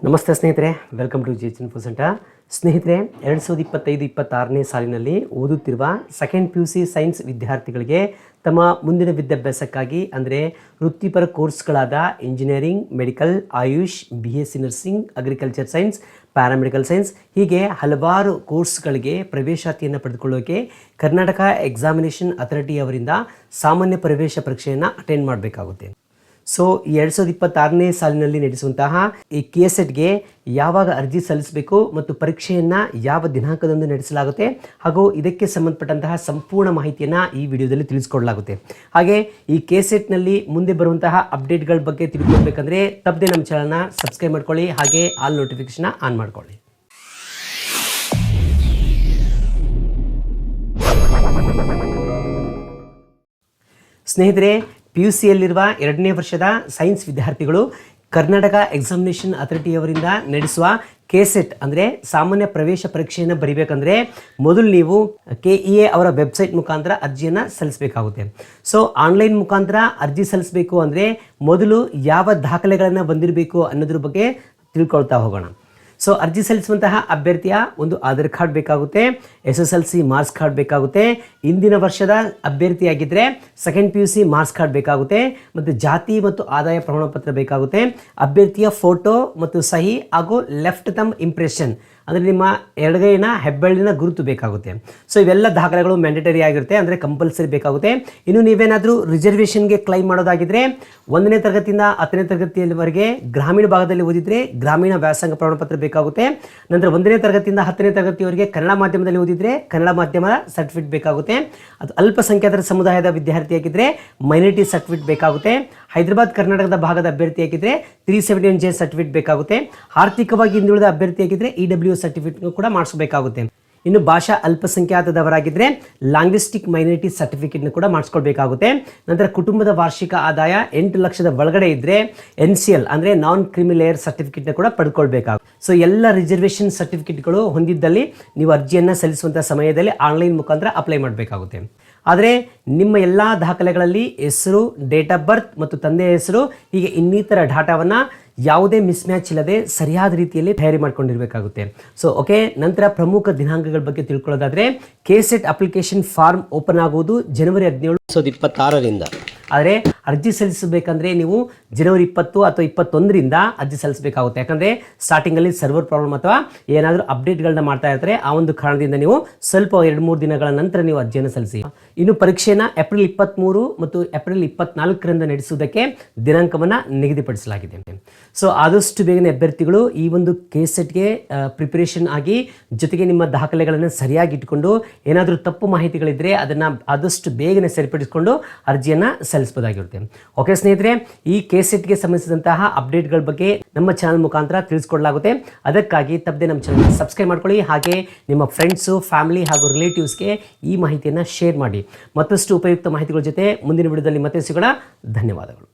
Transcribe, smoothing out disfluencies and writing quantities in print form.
ನಮಸ್ತೆ ಸ್ನೇಹಿತರೆ, welcome to G info centre. ಸ್ನೇಹಿತರೆ, 2025-26ನೇ ಸಾಲಿನಲ್ಲಿ ಓದುತ್ತಿರುವ ಸೆಕೆಂಡ್ PUC ಸೈನ್ಸ್ ವಿದ್ಯಾರ್ಥಿಗಳಿಗೆ ತಮ್ಮ ಮುಂದಿನ ವಿದ್ಯಾಭ್ಯಾಸಕ್ಕಾಗಿ ಅಂದರೆ ವೃತ್ತಿಪರ ಕೋರ್ಸ್ಗಳಾದ engineering, medical, AYUSH, BSc nursing, agriculture science, paramedical science ಹೀಗೆ ಹಲವಾರು ಕೋರ್ಸ್ಗಳಿಗೆ ಪ್ರವೇಶಾತಿಯನ್ನು ಪಡೆದುಕೊಳ್ಳೋಕೆ ಕರ್ನಾಟಕ ಎಕ್ಸಾಮಿನೇಷನ್ ಅಥಾರಿಟಿ ಅವರಿಂದ ಸಾಮಾನ್ಯ ಪ್ರವೇಶ ಪರೀಕ್ಷೆಯನ್ನು ಅಟೆಂಡ್ ಮಾಡಬೇಕಾಗುತ್ತೆ. ಸೊ 2026ನೇ ಸಾಲಿನಲ್ಲಿ ನಡೆಸುವಂತಹ ಈ KSETಗೆ ಯಾವಾಗ ಅರ್ಜಿ ಸಲ್ಲಿಸಬೇಕು ಮತ್ತು ಪರೀಕ್ಷೆಯನ್ನು ಯಾವ ದಿನಾಂಕದಂದು ನಡೆಸಲಾಗುತ್ತೆ ಹಾಗೂ ಇದಕ್ಕೆ ಸಂಬಂಧಪಟ್ಟಂತಹ ಸಂಪೂರ್ಣ ಮಾಹಿತಿಯನ್ನು ಈ ವಿಡಿಯೋದಲ್ಲಿ ತಿಳಿಸ್ಕೊಡಲಾಗುತ್ತೆ. ಹಾಗೆ ಈ KSETನಲ್ಲಿ ಮುಂದೆ ಬರುವಂತಹ ಅಪ್ಡೇಟ್ಗಳ ಬಗ್ಗೆ ತಿಳ್ಕೊಳ್ಬೇಕಂದ್ರೆ ತಪ್ಪದೆ ನಮ್ಮ ಚಾನಲ್ನ ಸಬ್ಸ್ಕ್ರೈಬ್ ಮಾಡ್ಕೊಳ್ಳಿ, ಹಾಗೆ ಆಲ್ ನೋಟಿಫಿಕೇಶನ್ ಆನ್ ಮಾಡ್ಕೊಳ್ಳಿ. ಸ್ನೇಹಿತರೆ, PUCಯಲ್ಲಿರುವ 2ನೇ ವರ್ಷದ ಸೈನ್ಸ್ ವಿದ್ಯಾರ್ಥಿಗಳು ಕರ್ನಾಟಕ ಎಕ್ಸಾಮಿನೇಷನ್ ಅಥಾರಿಟಿಯವರಿಂದ ನಡೆಸುವ KSET ಅಂದರೆ ಸಾಮಾನ್ಯ ಪ್ರವೇಶ ಪರೀಕ್ಷೆಯನ್ನು ಬರೀಬೇಕಂದ್ರೆ ಮೊದಲು ನೀವು KEA ಅವರ ವೆಬ್ಸೈಟ್ ಮುಖಾಂತರ ಅರ್ಜಿಯನ್ನು ಸಲ್ಲಿಸಬೇಕಾಗುತ್ತೆ. ಸೊ ಆನ್ಲೈನ್ ಮುಖಾಂತರ ಅರ್ಜಿ ಸಲ್ಲಿಸಬೇಕು ಅಂದರೆ ಮೊದಲು ಯಾವ ದಾಖಲೆಗಳನ್ನು ಬಂದಿರಬೇಕು ಅನ್ನೋದ್ರ ಬಗ್ಗೆ ತಿಳ್ಕೊಳ್ತಾ ಹೋಗೋಣ. ಸೊ ಅರ್ಜಿ ಸಲ್ಲಿಸುವಂತಹ ಅಭ್ಯರ್ಥಿಯ ಒಂದು ಆಧಾರ್ ಕಾರ್ಡ್ ಬೇಕಾಗುತ್ತೆ, SSLC ಮಾರ್ಕ್ಸ್ ಕಾರ್ಡ್ ಬೇಕಾಗುತ್ತೆ, ಇಂದಿನ ವರ್ಷದ ಅಭ್ಯರ್ಥಿಯಾಗಿದ್ದರೆ ಸೆಕೆಂಡ್ PUC ಮಾರ್ಕ್ಸ್ ಕಾರ್ಡ್ ಬೇಕಾಗುತ್ತೆ, ಮತ್ತು ಜಾತಿ ಮತ್ತು ಆದಾಯ ಪ್ರಮಾಣಪತ್ರ ಬೇಕಾಗುತ್ತೆ, ಅಭ್ಯರ್ಥಿಯ ಫೋಟೋ ಮತ್ತು ಸಹಿ ಹಾಗೂ ಲೆಫ್ಟ್ ಥಂಬ್ ಇಂಪ್ರೆಷನ್ ಅಂದರೆ ನಿಮ್ಮ ಎಡಗೈನ ಹೆಬ್ಬೆರಳಿನ ಗುರುತು ಬೇಕಾಗುತ್ತೆ. ಸೊ ಇವೆಲ್ಲ ದಾಖಲೆಗಳು ಮ್ಯಾಂಡೇಟರಿ ಆಗಿರುತ್ತೆ, ಅಂದರೆ ಕಂಪಲ್ಸರಿ ಬೇಕಾಗುತ್ತೆ. ಇನ್ನು ನೀವೇನಾದರೂ ರಿಸರ್ವೇಷನ್ಗೆ ಕ್ಲೈಮ್ ಮಾಡೋದಾಗಿದ್ದರೆ 1ನೇ ತರಗತಿಯಿಂದ 10ನೇ ತರಗತಿಯವರೆಗೆ ಗ್ರಾಮೀಣ ಭಾಗದಲ್ಲಿ ಓದಿದರೆ ಗ್ರಾಮೀಣ ವ್ಯಾಸಂಗ ಪ್ರಮಾಣಪತ್ರ ಬೇಕಾಗುತ್ತೆ. ನಂತರ 1ನೇ ತರಗತಿಯಿಂದ 10ನೇ ತರಗತಿಯವರೆಗೆ ಕನ್ನಡ ಮಾಧ್ಯಮದಲ್ಲಿ ಓದಿದರೆ ಕನ್ನಡ ಮಾಧ್ಯಮದ ಸರ್ಟಿಫಿಕೇಟ್ ಬೇಕಾಗುತ್ತೆ. ಅದು ಅಲ್ಪಸಂಖ್ಯಾತರ ಸಮುದಾಯದ ವಿದ್ಯಾರ್ಥಿಯಾಗಿದ್ದರೆ ಮೈನಾರಿಟಿ ಸರ್ಟಿಫಿಕೇಟ್ ಬೇಕಾಗುತ್ತೆ. ಹೈದರಾಬಾದ್ ಕರ್ನಾಟಕದ ಭಾಗದ ಅಭ್ಯರ್ಥಿಯಾಗಿದ್ದರೆ 371J ಸರ್ಟಿಫಿಕೇಟ್ ಬೇಕಾಗುತ್ತೆ. ಆರ್ಥಿಕವಾಗಿ ಹಿಂದುಳಿದ ಅಭ್ಯರ್ಥಿಯಾಗಿದ್ದರೆ EWS ಸರ್ಟಿಫಿಕೇಟ್ ಕೂಡ ಮಾಡಿಸಬೇಕಾಗುತ್ತೆ. ಇನ್ನು ಭಾಷಾ ಅಲ್ಪಸಂಖ್ಯಾತದವರಾಗಿದ್ದರೆ ಲಾಂಗ್ವಿಸ್ಟಿಕ್ ಮೈನಾರಿಟಿ ಸರ್ಟಿಫಿಕೇಟ್ನ ಕೂಡ ಮಾಡಿಸ್ಕೊಳ್ಬೇಕಾಗುತ್ತೆ. ನಂತರ ಕುಟುಂಬದ ವಾರ್ಷಿಕ ಆದಾಯ 8 ಲಕ್ಷದ ಒಳಗಡೆ ಇದ್ದರೆ NCL ಅಂದರೆ ನಾನ್ ಕ್ರಿಮಿಲೇಯರ್ ಸರ್ಟಿಫಿಕೇಟ್ನ ಕೂಡ ಪಡ್ಕೊಳ್ಬೇಕಾಗುತ್ತೆ. ಸೊ ಎಲ್ಲ ರಿಸರ್ವೇಷನ್ ಸರ್ಟಿಫಿಕೇಟ್ಗಳು ಹೊಂದಿದ್ದಲ್ಲಿ ನೀವು ಅರ್ಜಿಯನ್ನು ಸಲ್ಲಿಸುವಂಥ ಸಮಯದಲ್ಲಿ ಆನ್ಲೈನ್ ಮುಖಾಂತರ ಅಪ್ಲೈ ಮಾಡಬೇಕಾಗುತ್ತೆ. ಆದರೆ ನಿಮ್ಮ ಎಲ್ಲ ದಾಖಲೆಗಳಲ್ಲಿ ಹೆಸರು, ಡೇಟ್ ಆಫ್ ಬರ್ತ್ ಮತ್ತು ತಂದೆಯ ಹೆಸರು ಹೀಗೆ ಇನ್ನಿತರ ಡಾಟಾವನ್ನು ಯಾವುದೇ ಮಿಸ್ಮ್ಯಾಚ್ ಇಲ್ಲದೆ ಸರಿಯಾದ ರೀತಿಯಲ್ಲಿ ತಯಾರಿ ಮಾಡ್ಕೊಂಡಿರಬೇಕಾಗುತ್ತೆ. ಸೊ ಓಕೆ, ನಂತರ ಪ್ರಮುಖ ದಿನಾಂಕಗಳ ಬಗ್ಗೆ ತಿಳ್ಕೊಳ್ಳೋದಾದರೆ KSET ಅಪ್ಲಿಕೇಶನ್ ಫಾರ್ಮ್ ಓಪನ್ ಆಗುವುದು ಜನವರಿ 17, 2026ರಿಂದ. ಆದರೆ ಅರ್ಜಿ ಸಲ್ಲಿಸಬೇಕಂದ್ರೆ ನೀವು ಜನವರಿ 20 ಅಥವಾ 21ರಿಂದ ಅರ್ಜಿ ಸಲ್ಲಿಸಬೇಕಾಗುತ್ತೆ. ಯಾಕಂದರೆ ಸ್ಟಾರ್ಟಿಂಗಲ್ಲಿ ಸರ್ವರ್ ಪ್ರಾಬ್ಲಮ್ ಅಥವಾ ಏನಾದರೂ ಅಪ್ಡೇಟ್ಗಳನ್ನ ಮಾಡ್ತಾ ಇರ್ತಾರೆ. ಆ ಒಂದು ಕಾರಣದಿಂದ ನೀವು ಸ್ವಲ್ಪ 2-3 ದಿನಗಳ ನಂತರ ನೀವು ಅರ್ಜಿಯನ್ನು ಸಲ್ಲಿಸಿ. ಇನ್ನು ಪರೀಕ್ಷೆಯನ್ನು ಏಪ್ರಿಲ್ 23 ಮತ್ತು ಏಪ್ರಿಲ್ 24ರಿಂದ ನಡೆಸುವುದಕ್ಕೆ ದಿನಾಂಕವನ್ನು ನಿಗದಿಪಡಿಸಲಾಗಿದೆ. ಸೊ ಆದಷ್ಟು ಬೇಗನೆ ಅಭ್ಯರ್ಥಿಗಳು ಈ ಒಂದು KSETಗೆ ಪ್ರಿಪರೇಷನ್ ಆಗಿ ಜೊತೆಗೆ ನಿಮ್ಮ ದಾಖಲೆಗಳನ್ನು ಸರಿಯಾಗಿ ಇಟ್ಕೊಂಡು ಏನಾದರೂ ತಪ್ಪು ಮಾಹಿತಿಗಳಿದ್ದರೆ ಅದನ್ನು ಆದಷ್ಟು ಬೇಗನೆ ಸರಿಪಡಿಸಿಕೊಂಡು ಅರ್ಜಿಯನ್ನು ಸಲ್ಲಿಸಬಹುದಾಗಿರುತ್ತೆ. ಓಕೆ ಸ್ನೇಹಿತರೆ, ಈ KSETಗೆ ಸಂಬಂಧಿಸಿದಂತಹ ಅಪ್ಡೇಟ್ಗಳ ಬಗ್ಗೆ ನಮ್ಮ ಚಾನಲ್ ಮುಖಾಂತರ ತಿಳಿಸ್ಕೊಡಲಾಗುತ್ತೆ. ಅದಕ್ಕಾಗಿ ತಪ್ಪದೆ ನಮ್ಮ ಚಾನಲ್ ಸಬ್ಸ್ಕ್ರೈಬ್ ಮಾಡ್ಕೊಳ್ಳಿ, ಹಾಗೆ ನಿಮ್ಮ ಫ್ರೆಂಡ್ಸು, ಫ್ಯಾಮಿಲಿ ಹಾಗೂ ರಿಲೇಟಿವ್ಸ್ಗೆ ಈ ಮಾಹಿತಿಯನ್ನು ಶೇರ್ ಮಾಡಿ. ಮತ್ತಷ್ಟು ಉಪಯುಕ್ತ ಮಾಹಿತಿಗಳ ಜೊತೆ ಮುಂದಿನ ವಿಡಿಯೋದಲ್ಲಿ ಮತ್ತೆ ಸಿಗೋಣ. ಧನ್ಯವಾದಗಳು.